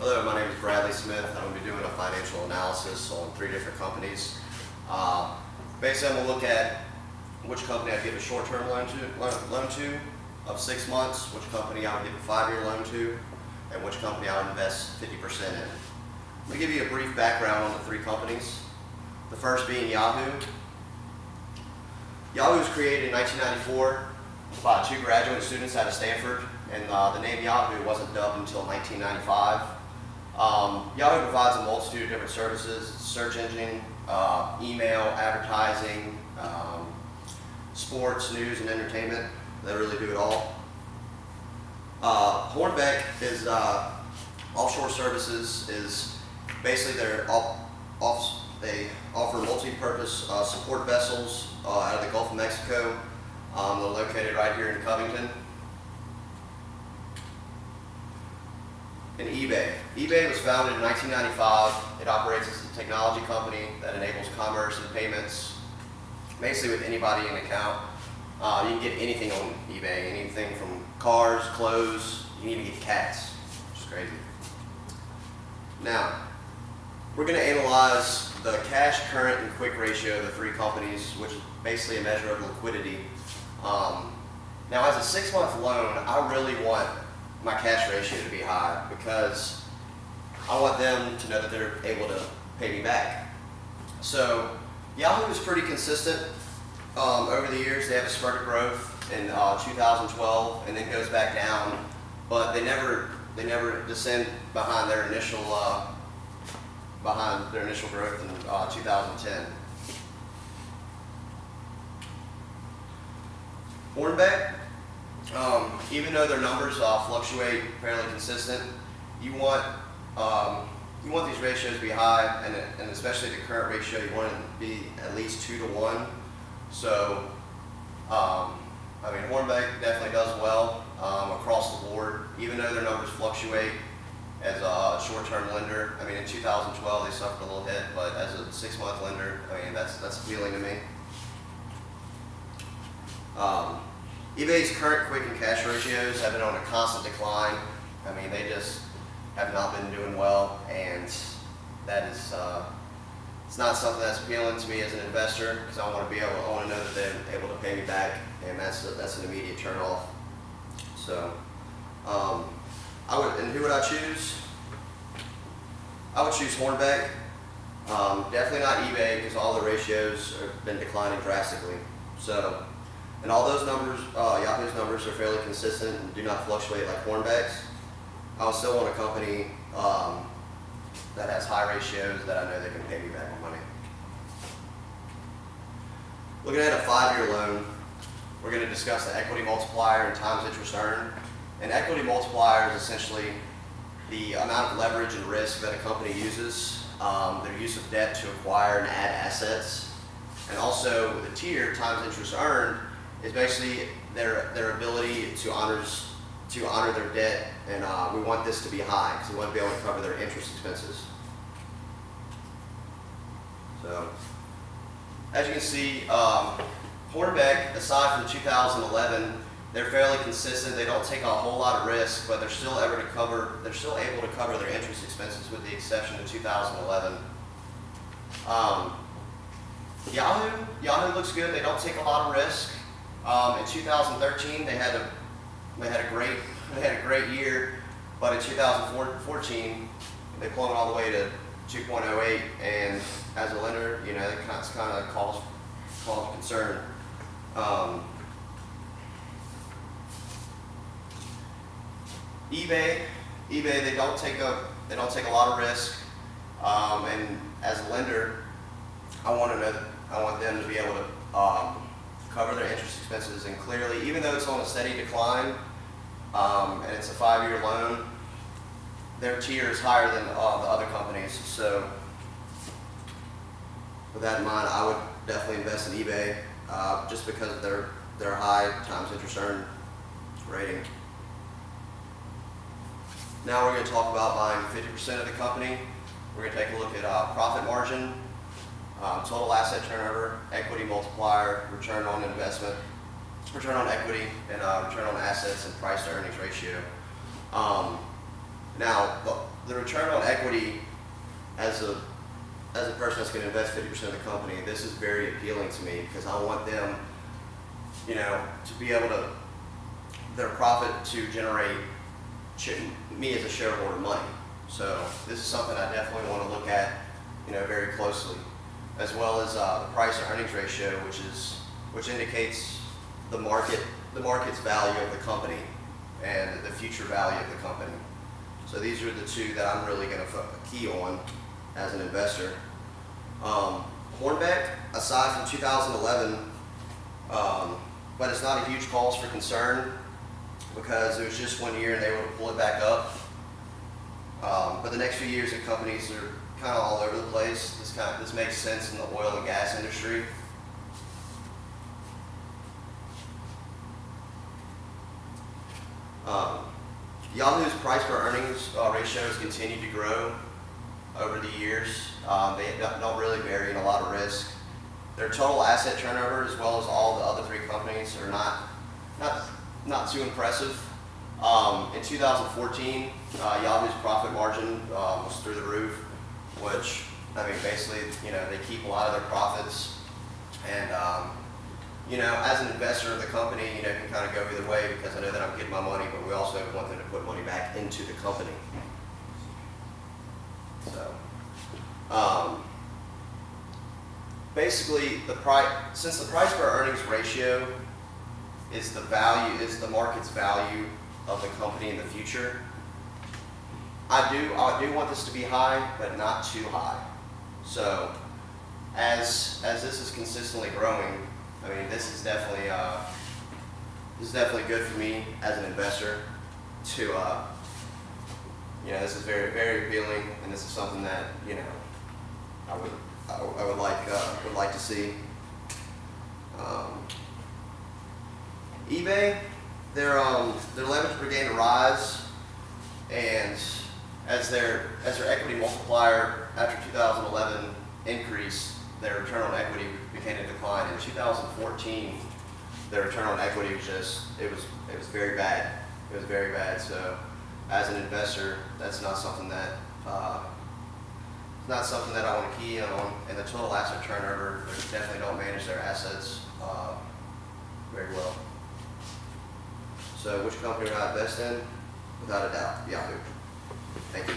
Hello, my name is Bradley Smith. I'm going to be doing a financial analysis on 3 different companies. Basically, I'm going to look at which company I'd give a short-term loan to of 6 months, which company I would give a 5-year loan to, and which company I would invest 50% in. I'm going to give you a brief background on the 3 companies. The first being Yahoo. Yahoo was created in 1994 by 2 graduate students out of Stanford, and the name Yahoo wasn't dubbed until 1995. Yahoo provides a multitude of different services: search engine, email, advertising, sports, news, and entertainment. They really do it all. Hornbeck is offshore services. Is basically they offer multi-purpose support vessels out of the Gulf of Mexico. They're located right here in Covington. And eBay. eBay was founded in 1995. It operates as a technology company that enables commerce and payments basically with anybody in an account. You can get anything on eBay, anything from cars, clothes, you can even get cats, which is crazy. Now, we're going to analyze the cash, current, and quick ratio of the 3 companies, which is basically a measure of liquidity. Now, as a 6-month loan, I really want my cash ratio to be high because I want them to know that they're able to pay me back. So Yahoo is pretty consistent over the years. They have a spurt of growth in 2012 and then goes back down, but they never descend behind their initial growth in 2010. Hornbeck, even though their numbers fluctuate fairly consistent, you want these ratios to be high, and especially the current ratio, you want it to be at least 2 to 1. So, Hornbeck definitely does well across the board, even though their numbers fluctuate. As a short-term lender, in 2012 they suffered a little hit, but as a 6-month lender, that's appealing to me. eBay's current, quick, and cash ratios have been on a constant decline. They just have not been doing well, and that is it's not something that's appealing to me as an investor, because I want to know that they're able to pay me back, and that's an immediate turnoff. So, who would I choose? I would choose Hornbeck. Definitely not eBay, because all the ratios have been declining drastically. So. And all those numbers, Yahoo's numbers are fairly consistent and do not fluctuate like Hornbeck's. I would still want a company that has high ratios that I know they can pay me back my money. Looking at a 5-year loan, we're going to discuss the equity multiplier and times interest earned. An equity multiplier is essentially the amount of leverage and risk that a company uses, their use of debt to acquire and add assets, and also the tier times interest earned is basically their ability to honor their debt, and we want this to be high because we want to be able to cover their interest expenses. So, as you can see, Hornbeck, aside from 2011, they're fairly consistent. They don't take a whole lot of risk, but they're still able to cover their interest expenses, with the exception of 2011. Yahoo looks good. They don't take a lot of risk. In 2013, they had a great year, but in 2014, they plummeted all the way to 2.08, and as a lender, that's kind of cause concern. eBay, they don't take a lot of risk, and as a lender, I want them to be able to cover their interest expenses, and clearly, even though it's on a steady decline, and it's a 5-year loan, their tier is higher than the other companies. So, with that in mind, I would definitely invest in eBay just because of their high times interest earned rating. Now we're going to talk about buying 50% of the company. We're going to take a look at profit margin, total asset turnover, equity multiplier, return on investment, return on equity, and return on assets, and price to earnings ratio. Now, the return on equity as a person that's going to invest 50% of the company, this is very appealing to me because I want them, to be able to, their profit to generate me as a shareholder money. So this is something I definitely want to look at, very closely, as well as the price to earnings ratio, which indicates the market's value of the company and the future value of the company. So these are the two that I'm really going to key on as an investor. Hornbeck, aside from 2011, but it's not a huge cause for concern because it was just 1 year and they were able to pull it back up. But the next few years, the companies are kind of all over the place. This makes sense in the oil and gas industry. Yahoo's price per earnings ratio has continued to grow over the years. They don't really vary in a lot of risk. Their total asset turnover, as well as all the other three companies, are not too impressive. In 2014, Yahoo's profit margin was through the roof, which, basically, they keep a lot of their profits. And, as an investor of the company, can kind of go either way because I know that I'm getting my money, but we also want them to put money back into the company. So, basically, since the price per earnings ratio is the market's value of the company in the future, I do want this to be high, but not too high. So, as this is consistently growing, this is definitely good for me as an investor to, this is very, very appealing, and this is something that, I would like to see. eBay, their leverage per gain to rise, and as their equity multiplier after 2011 increased, their return on equity began to decline. In 2014, their return on equity was very bad. It was very bad. So, as an investor, that's not something that I want to key in on. And the total asset turnover, they definitely don't manage their assets very well. So, which company would I invest in? Without a doubt, Yahoo. Thank you.